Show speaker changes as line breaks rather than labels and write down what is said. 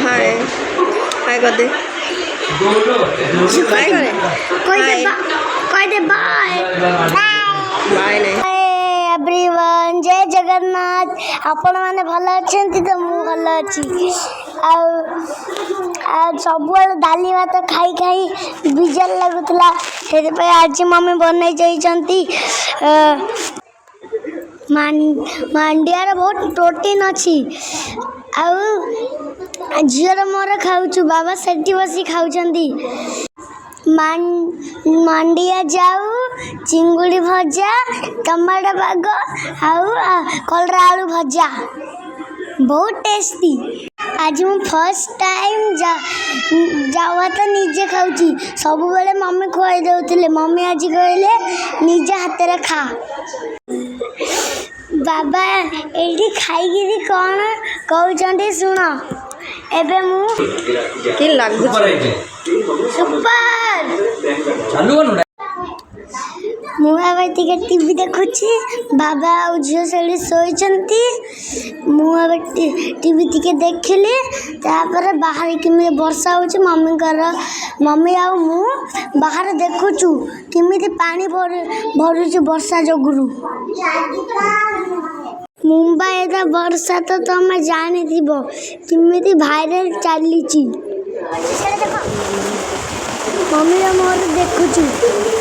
हाय हाय कर दे हाय करे
कोई दे बाय
बाय नहीं
एवरीवन जय जगन्नाथ आपण माने भल अछंती तो मु भल अछि आ सब दाली भात खाई खाई बिजल लगुतला से आज मम्मी बनै जाइछंती मांडियार बहुत प्रोटीन अच्छी झीर मोर खाऊचु बाबा सेठी बसी खाऊचंदी मांडिया जाऊ चिंगुड़ी भजा टमाटो पाग कलरा आलू भजा बहुत टेस्टी आज मु फर्स्ट टाइम जावा तो निजे खाऊची सब बेले मम्मी खुआई देउथिले मम्मी आज कहले निजे हाथ रे खा बाबा एठी खाइगिरी कौन कहउचंदी सुन एबे मु
कि लागु
सुपर
चालू कनु
मुआ टिके टीवी देखुची बाबा और झियो से सोईचंती मुआ टीवी टिके देखिली तापर बाहर किमि वर्षा होची मम्मी आ मु बाहर देखुचु किमिति पानी भरुची वर्षा जोगुरु मुंबई दा वर्षा तो तमे जानि दिबो किमिति वायरल चलीची मम्मी मोर देखुचु